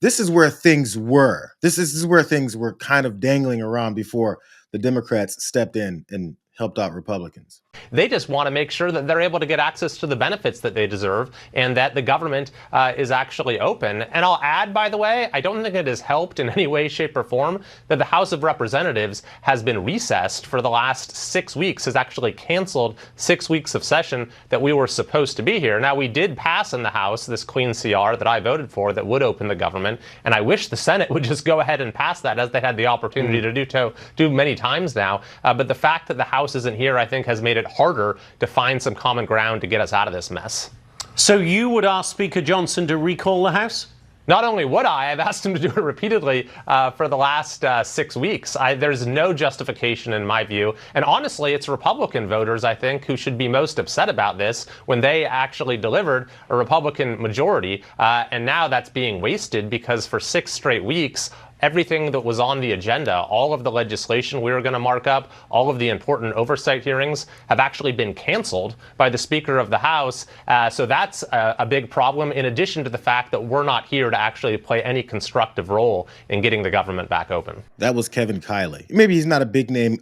this is where things were. This is where things were kind of dangling around before the Democrats stepped in and helped out Republicans. They just want to make sure that they're able to get access to the benefits that they deserve and that the government is actually open. And I'll add, by the way, I don't think it has helped in any way, shape, or form that the House of Representatives has been recessed for the last 6 weeks, has actually canceled 6 weeks of session that we were supposed to be here. Now, we did pass in the House this Clean CR that I voted for that would open the government, and I wish the Senate would just go ahead and pass that, as they had the opportunity to do many times now. But the fact that the House isn't here, I think, has made it harder to find some common ground to get us out of this mess. So you would ask Speaker Johnson to recall the House? Not only would I've asked him to do it repeatedly for the last 6 weeks. There's no justification in my view. And honestly, it's Republican voters, I think, who should be most upset about this when they actually delivered a Republican majority. And now that's being wasted because for 6 straight weeks, everything that was on the agenda, all of the legislation we were going to mark up, all of the important oversight hearings have actually been canceled by the Speaker of the House. So that's a big problem, in addition to the fact that we're not here to actually play any constructive role in getting the government back open. That was Kevin Kiley. Maybe he's not a big name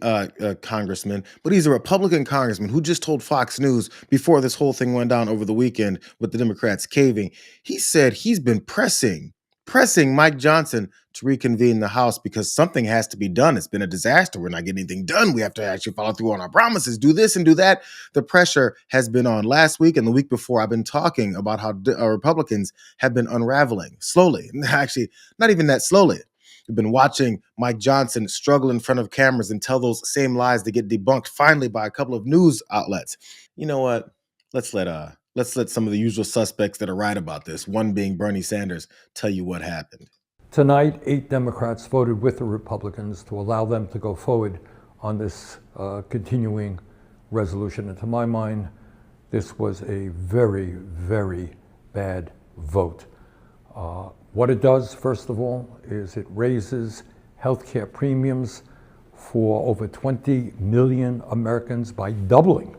congressman, but he's a Republican congressman who just told Fox News before this whole thing went down over the weekend with the Democrats caving. He said he's been pressing Mike Johnson to reconvene the House because something has to be done. It's been a disaster. We're not getting anything done. We have to actually follow through on our promises, do this and do that. The pressure has been on. Last week and the week before, I've been talking about how Republicans have been unraveling slowly. Actually, not even that slowly. We've been watching Mike Johnson struggle in front of cameras and tell those same lies to get debunked finally by a couple of news outlets. You know what? Let's let some of the usual suspects that are right about this, one being Bernie Sanders, tell you what happened. Tonight, 8 Democrats voted with the Republicans to allow them to go forward on this continuing resolution. And to my mind, this was a very, very bad vote. What it does, first of all, is it raises healthcare premiums for over 20 million Americans by doubling,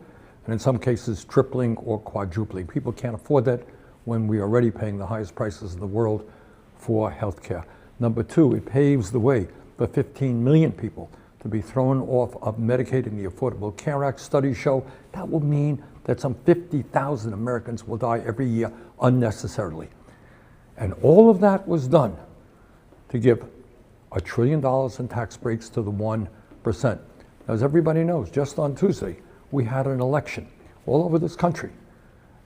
and in some cases tripling or quadrupling. People can't afford that when we are already paying the highest prices in the world for healthcare. Number 2, it paves the way for 15 million people to be thrown off of Medicaid and the Affordable Care Act. Studies show that will mean that some 50,000 Americans will die every year unnecessarily. And all of that was done to give $1 trillion in tax breaks to the 1%. As everybody knows, just on Tuesday, we had an election all over this country.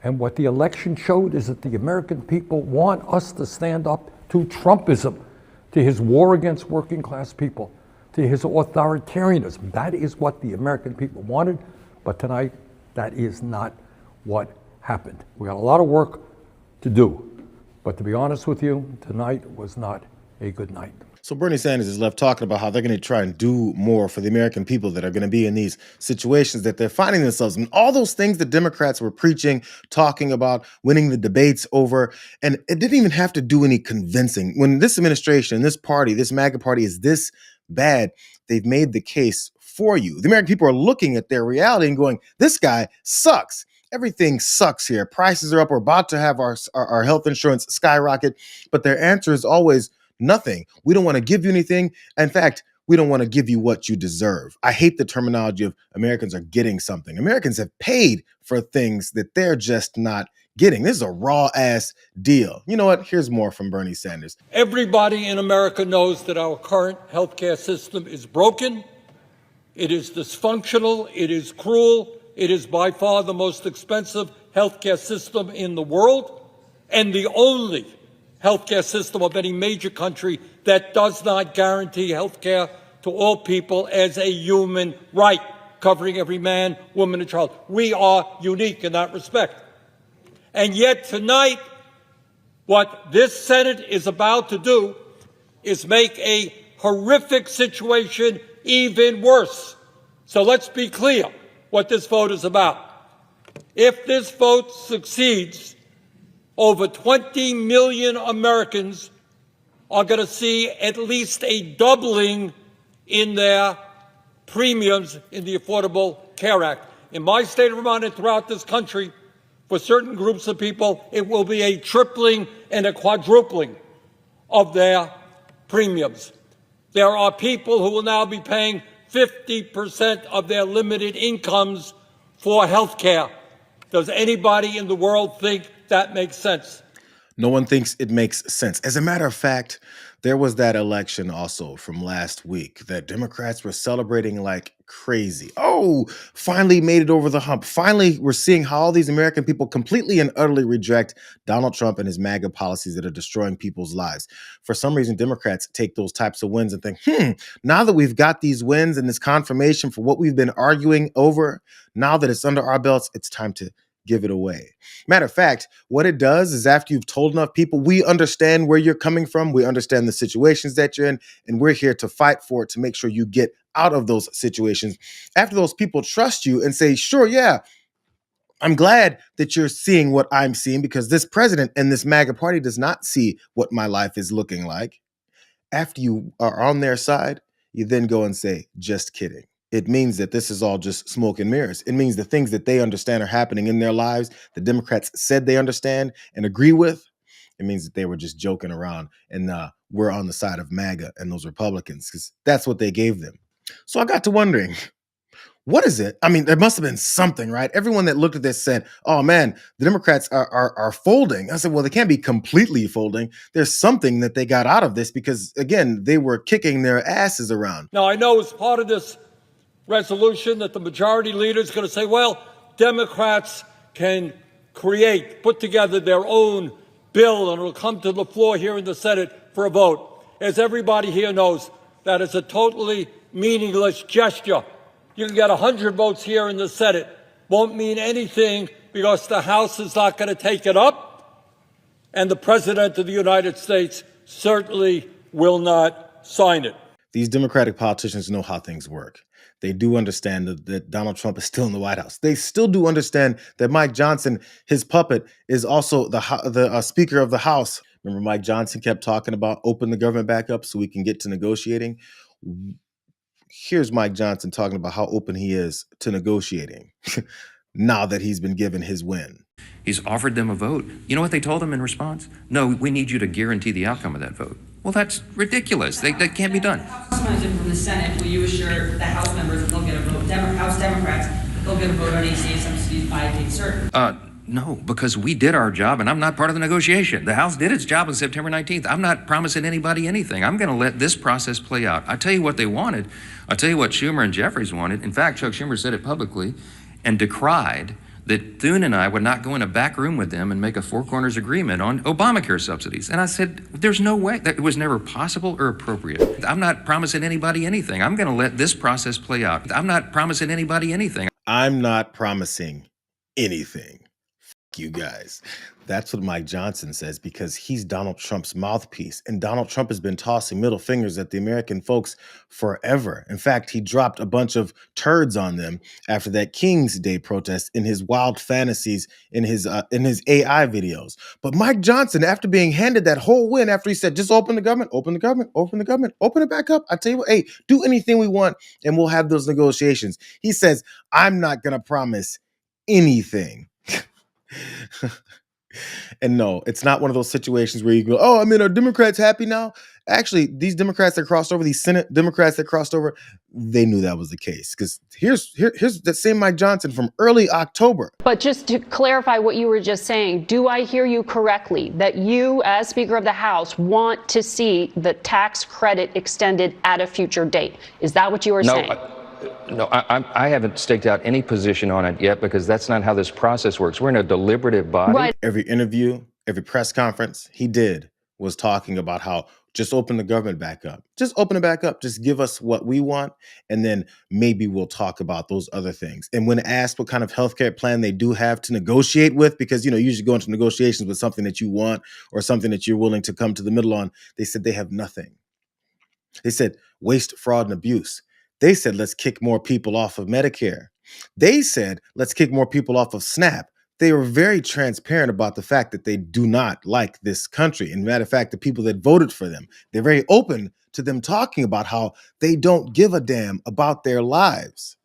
And what the election showed is that the American people want us to stand up to Trumpism, to his war against working class people, to his authoritarianism. That is what the American people wanted, but tonight, that is not what happened. We got a lot of work to do, but to be honest with you, tonight was not a good night. So Bernie Sanders is left talking about how they're going to try and do more for the American people that are going to be in these situations that they're finding themselves in. All those things the Democrats were preaching, talking about, winning the debates over, and it didn't even have to do any convincing. When this administration, this party, this MAGA party is this bad, they've made the case for you. The American people are looking at their reality and going, this guy sucks. Everything sucks here. Prices are up. We're about to have our health insurance skyrocket, but their answer is always, nothing. We don't want to give you anything. In fact, we don't want to give you what you deserve. I hate the terminology of Americans are getting something. Americans have paid for things that they're just not getting. This is a raw ass deal. You know what? Here's more from Bernie Sanders. Everybody in America knows that our current healthcare system is broken. It is dysfunctional. It is cruel. It is by far the most expensive healthcare system in the world, and the only healthcare system of any major country that does not guarantee healthcare to all people as a human right, covering every man, woman, and child. We are unique in that respect. And yet tonight, what this Senate is about to do is make a horrific situation even worse. So let's be clear what this vote is about. If this vote succeeds, over 20 million Americans are going to see at least a doubling in their premiums in the Affordable Care Act. In my state of Vermont and throughout this country, for certain groups of people, it will be a tripling and a quadrupling of their premiums. There are people who will now be paying 50% of their limited incomes for health care. Does anybody in the world think that makes sense? No one thinks it makes sense. As a matter of fact, there was that election also from last week that Democrats were celebrating like crazy. Oh, finally made it over the hump. Finally, we're seeing how all these American people completely and utterly reject Donald Trump and his MAGA policies that are destroying people's lives. For some reason, Democrats take those types of wins and think, now that we've got these wins and this confirmation for what we've been arguing over, now that it's under our belts, it's time to give it away. Matter of fact, what it does is after you've told enough people, we understand where you're coming from, we understand the situations that you're in, and we're here to fight for it to make sure you get out of those situations. After those people trust you and say, sure, yeah, I'm glad that you're seeing what I'm seeing because this president and this MAGA party does not see what my life is looking like. After you are on their side, you then go and say, just kidding. It means that this is all just smoke and mirrors. It means the things that they understand are happening in their lives, the Democrats said they understand and agree with, it means that they were just joking around and we're on the side of MAGA and those Republicans because that's what they gave them. So I got to wondering, what is it? I mean, there must have been something, right? Everyone that looked at this said, oh man, the Democrats are folding. I said, well, they can't be completely folding. There's something that they got out of this because, again, they were kicking their asses around. Now, I know as part of this resolution that the majority leader is going to say, well, Democrats can put together their own bill and it'll come to the floor here in the Senate for a vote. As everybody here knows, that is a totally meaningless gesture. You can get 100 votes here in the Senate. Won't mean anything because the House is not going to take it up, and the President of the United States certainly will not sign it. These Democratic politicians know how things work. They do understand that Donald Trump is still in the White House. They still do understand that Mike Johnson, his puppet, is also the Speaker of the House. Remember, Mike Johnson kept talking about open the government back up so we can get to negotiating. Here's Mike Johnson talking about how open he is to negotiating now that he's been given his win. He's offered them a vote. You know what they told him in response? No, we need you to guarantee the outcome of that vote. Well, that's ridiculous. That can't be done. From the Senate, will you assure the House members that they'll get a vote? House Democrats, they'll get a vote on ACA subsidies by date certain? No, because we did our job, and I'm not part of the negotiation. The House did its job on September 19th. I'm not promising anybody anything. I'm going to let this process play out. I tell you what they wanted. I'll tell you what Schumer and Jeffries wanted. In fact, Chuck Schumer said it publicly and decried that Thune and I would not go in a back room with them and make a four corners agreement on Obamacare subsidies. And I said, there's no way. That was never possible or appropriate. I'm not promising anybody anything. I'm going to let this process play out. I'm not promising anybody anything. I'm not promising anything. You guys. That's what Mike Johnson says because he's Donald Trump's mouthpiece. And Donald Trump has been tossing middle fingers at the American folks forever. In fact, he dropped a bunch of turds on them after that King's Day protest in his wild fantasies in his AI videos. But Mike Johnson, after being handed that whole win, after he said, just open the government, open the government, open the government, open it back up. I tell you what, hey, do anything we want and we'll have those negotiations. He says, I'm not going to promise anything. And no, it's not one of those situations where you go, oh, I mean, are Democrats happy now? Actually, these Democrats that crossed over, these Senate Democrats that crossed over, they knew that was the case. Because here's that same Mike Johnson from early October. But just to clarify what you were just saying, do I hear you correctly that you, as Speaker of the House, want to see the tax credit extended at a future date? Is that what you were saying? No, I haven't staked out any position on it yet because that's not how this process works. We're in a deliberative body. Right. Every interview, every press conference he did was talking about how just open the government back up. Just open it back up. Just give us what we want. And then maybe we'll talk about those other things. And when asked what kind of healthcare plan they do have to negotiate with, because, you know, you usually go into negotiations with something that you want or something that you're willing to come to the middle on, they said they have nothing. They said waste, fraud, and abuse. They said, let's kick more people off of Medicare. They said, let's kick more people off of SNAP. They were very transparent about the fact that they do not like this country. And matter of fact, the people that voted for them, they're very open to them talking about how they don't give a damn about their lives.